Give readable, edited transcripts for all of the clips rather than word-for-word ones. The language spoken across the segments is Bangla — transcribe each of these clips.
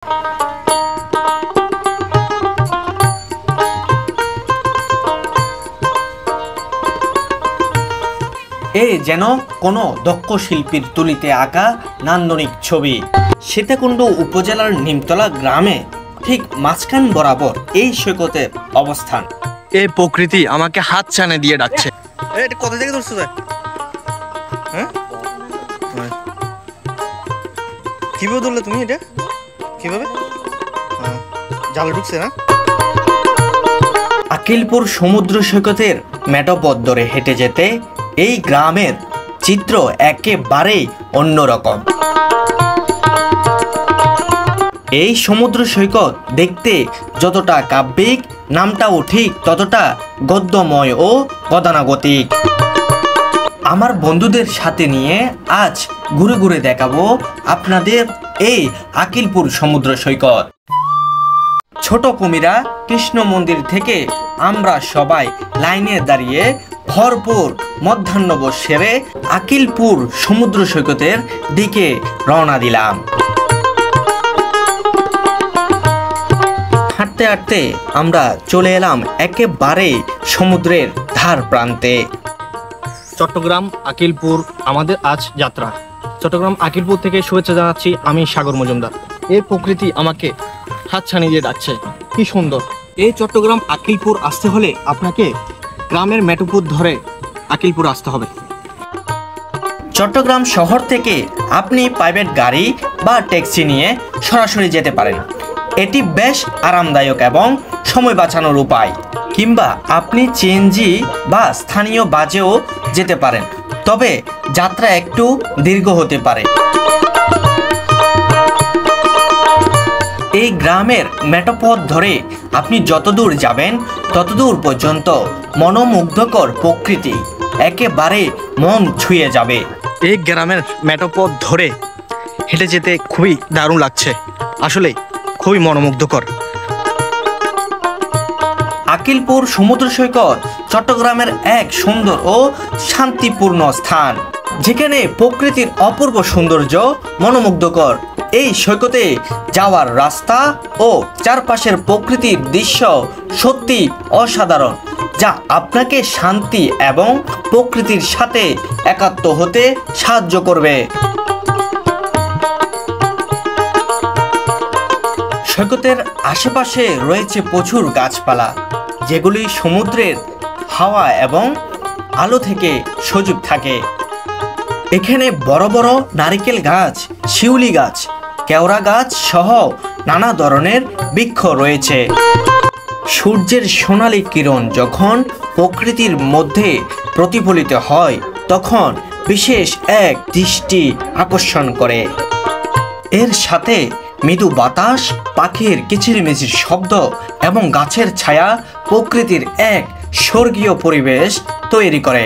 এ যেন কোনো দক্ষ শিল্পীর তুলিতে আঁকা নান্দনিক ছবি। সীতাকুণ্ড উপজেলার নিমতলা গ্রামে ঠিক মাঝখান বরাবর এই সৈকতের অবস্থান। এই প্রকৃতি আমাকে হাত ছানে দিয়ে ডাকছে। এটা কোথা থেকে ধরছো? হ্যাঁ, কিভাবে ধরলে তুমি এটা? কিভাবে জালে ঢুকছে না? আকিলপুর সমুদ্র সৈকতের মেঠোপথ ধরে হেঁটে যেতে এই গ্রামের চিত্র একেবারেই অন্যরকম। এই সমুদ্র সৈকত দেখতে যতটা কাব্যিক, নামটাও ঠিক ততটা গদ্যময় ও গতানুগতিক। আমার বন্ধুদের সাথে নিয়ে আজ ঘুরে ঘুরে দেখাবো আপনাদের এই আকিলপুর সমুদ্র সৈকত। ছোট কুমিরা কৃষ্ণ মন্দির থেকে আমরা সবাই লাইনে দাঁড়িয়ে ভরপুর মধ্যাহ্নভোজ সেরে আকিলপুর সমুদ্র সৈকতের দিকে রওনা দিলাম। হাঁটতে হাঁটতে আমরা চলে এলাম একেবারে সমুদ্রের ধার প্রান্তে। চট্টগ্রাম আকিলপুর আমাদের আজ যাত্রা। চট্টগ্রাম আকিলপুর থেকে শুভেচ্ছা জানাচ্ছি আমি সাগর মজুমদার। এই প্রকৃতি আমাকে হাতছানি দিয়ে ডাকছে, কি সুন্দর। এই চট্টগ্রাম আকিলপুর আসতে হলে আপনাকে গ্রামের মেঠোপথ ধরে আকিলপুর আসতে হবে। চট্টগ্রাম শহর থেকে আপনি প্রাইভেট গাড়ি বা ট্যাক্সি নিয়ে সরাসরি যেতে পারেন। এটি বেশ আরামদায়ক এবং সময় বাঁচানোর উপায়। কিংবা আপনি সিএনজি বা স্থানীয় বাসেও যেতে পারেন, তবে যাত্রা একটু দীর্ঘ হতে পারে। এই গ্রামের মেঠোপথ ধরে আপনি যতদূর যাবেন ততদূর পর্যন্ত মনোমুগ্ধকর প্রকৃতি একেবারে মন ছুঁয়ে যাবে। এই গ্রামের মেঠোপথ ধরে হেঁটে যেতে খুবই দারুণ লাগছে, আসলে খুবই মনোমুগ্ধকর। আকিলপুর সমুদ্র সৈকত চট্টগ্রামের এক সুন্দর ও শান্তিপূর্ণ স্থান, যেখানে প্রকৃতির অপূর্ব সৌন্দর্য মনোমুগ্ধকর। এই সৈকতে যাওয়ার রাস্তা ও চারপাশের প্রকৃতির দৃশ্য সত্যি অসাধারণ, যা আপনাকে শান্তি এবং প্রকৃতির সাথে একাত্ম হতে সাহায্য করবে। সৈকতের আশেপাশে রয়েছে প্রচুর গাছপালা, যেগুলি সমুদ্রের হাওয়া এবং আলো থেকে সজীব থাকে। এখানে বড় বড় নারকেল গাছ, শিউলি গাছ, কেওড়া গাছ সহ নানা ধরনের বৃক্ষ রয়েছে। সূর্যের সোনালী কিরণ যখন প্রকৃতির মধ্যে প্রতিফলিত হয় তখন বিশেষ এক দৃষ্টি আকর্ষণ করে। এর সাথে মৃদু বাতাস, পাখির কিচিরমিচির শব্দ এবং গাছের ছায়া প্রকৃতির এক স্বর্গীয় পরিবেশ তৈরি করে।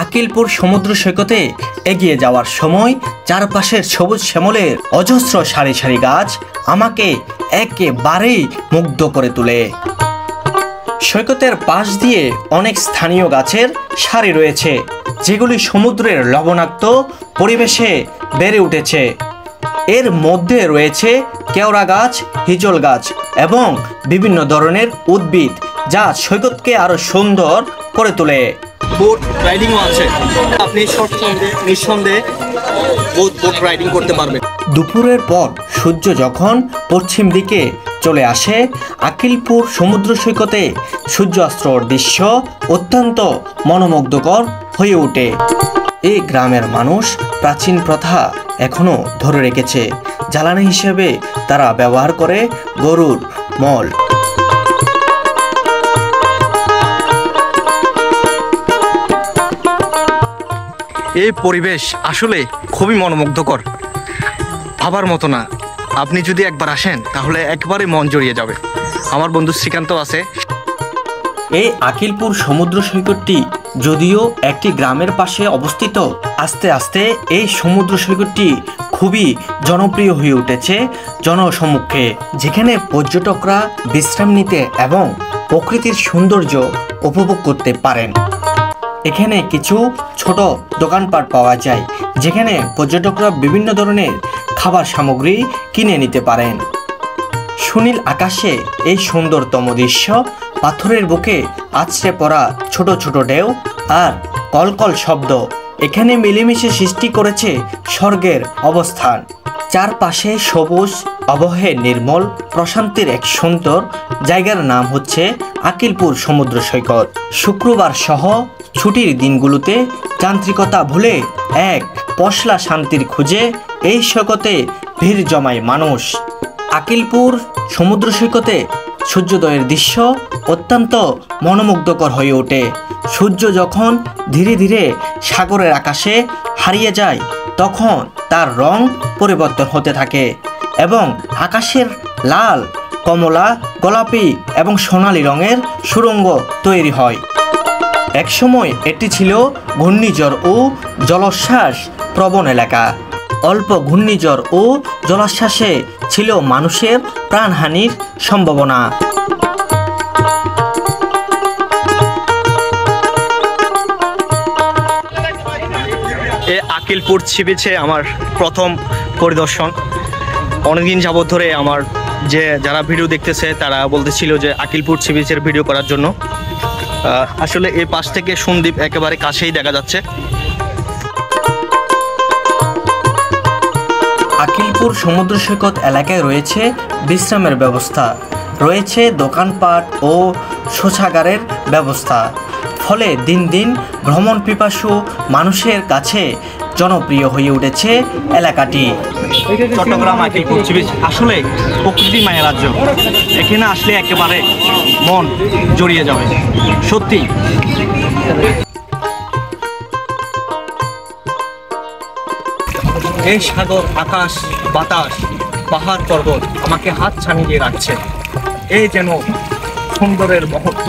আকিলপুর সমুদ্র সৈকতে এগিয়ে যাওয়ার সময় চারপাশের সবুজ শ্যামলের অজস্র সারি সারি গাছ আমাকে একেবারেই মুগ্ধ করে তোলে। সৈকতের পাশ দিয়ে অনেক স্থানীয় গাছের সারি রয়েছে, যেগুলি সমুদ্রের লবণাক্ত পরিবেশে বেড়ে উঠেছে। এর মধ্যে রয়েছে কেওড়া গাছ, হিজল গাছ এবং বিভিন্ন ধরনের উদ্ভিদ, যা সৈকতকে আরো সুন্দর করে তোলে। বোট রাইডিংও আছে, আপনি নিঃসন্দেহে বোট রাইডিং করতে পারবেন। দুপুরের পর সূর্য যখন পশ্চিম দিকে চলে আসে, আকিলপুর সমুদ্র সৈকতে সূর্যাস্তর দৃশ্য অত্যন্ত মনোমুগ্ধকর হয়ে ওঠে। এই গ্রামের মানুষ প্রাচীন প্রথা এখনো ধরে রেখেছে। জ্বালানি হিসেবে তারা ব্যবহার করে গরুর মল। এই পরিবেশ আসলে খুবই মনোমুগ্ধকর, ভাবার মতো না। আপনি যদি একবার আসেন তাহলে একবারে মন জড়িয়ে যাবে। আমার বন্ধু শ্রীকান্ত আছে। এই আকিলপুর সমুদ্র সৈকতটি যদিও একটি গ্রামের পাশে অবস্থিত, আস্তে আস্তে এই সমুদ্র সৈকতটি খুবই জনপ্রিয় হয়ে উঠেছে জনসম্মুখে, যেখানে পর্যটকরা বিশ্রাম নিতে এবং প্রকৃতির সৌন্দর্য উপভোগ করতে পারেন। এখানে কিছু ছোট দোকানপাট পাওয়া যায়, যেখানে পর্যটকরা বিভিন্ন ধরনের খাবার সামগ্রী কিনে নিতে পারেন। সুনীল আকাশে এই সুন্দরতম দৃশ্য, পাথরের বুকে আছড়ে পড়া ছোট ছোট ঢেউ আর কলকল শব্দ এখানে মিলেমিশে সৃষ্টি করেছে স্বর্গের অবস্থান। চারপাশে সবুজ, অবহে নির্মল প্রশান্তির এক সুন্দর জায়গার নাম হচ্ছে আকিলপুর সমুদ্র সৈকত। শুক্রবার সহ ছুটির দিনগুলোতে যান্ত্রিকতা ভুলে এক পশলা শান্তির খুঁজে এই সৈকতে ভিড় জমায় মানুষ। আকিলপুর সমুদ্র সৈকতে সূর্যোদয়ের দৃশ্য অত্যন্ত মনোমুগ্ধকর হয়ে ওঠে। সূর্য যখন ধীরে ধীরে সাগরের আকাশে হারিয়ে যায় তখন তার রং পরিবর্তন হতে থাকে এবং আকাশের লাল, কমলা, গোলাপি এবং সোনালী রঙের সুড়ঙ্গ তৈরি হয়। একসময় এটি ছিল ঘূর্ণিঝড় ও জলোচ্ছ্বাস প্রবণ এলাকা। অল্প ঘূর্ণিঝড় ও জলোচ্ছ্বাসে ছিল মানুষের প্রাণহানির সম্ভাবনা। এ আকিলপুর সি বিচে আমার প্রথম পরিদর্শন। অনেকদিন যাবৎ ধরে আমার যারা ভিডিও দেখতেছে তারা বলতেছিল যে আকিলপুর সি বিচের ভিডিও করার জন্য। আসলে এই পাশ থেকে সন্দ্বীপ একেবারে কাছেই দেখা যাচ্ছে। আকিলপুর সমুদ্র সৈকত এলাকায় রয়েছে বিশ্রামের ব্যবস্থা, রয়েছে দোকানপাট ও শৌচাগারের ব্যবস্থা। ফলে দিন দিন ভ্রমণ পিপাসু মানুষের কাছে জনপ্রিয় হয়ে উঠেছে এলাকাটি। চট্টগ্রাম আকিলপুর সি বিচ আসলে প্রকৃতি মায়া রাজ্য। এখানে আসলে একেবারে মন জড়িয়ে যাবে সত্যি। এই সাগর, আকাশ, বাতাস, পাহাড় পর্বত আমাকে হাত ছানিয়ে রাখছে। এই যেন সুন্দরের মহত্ব।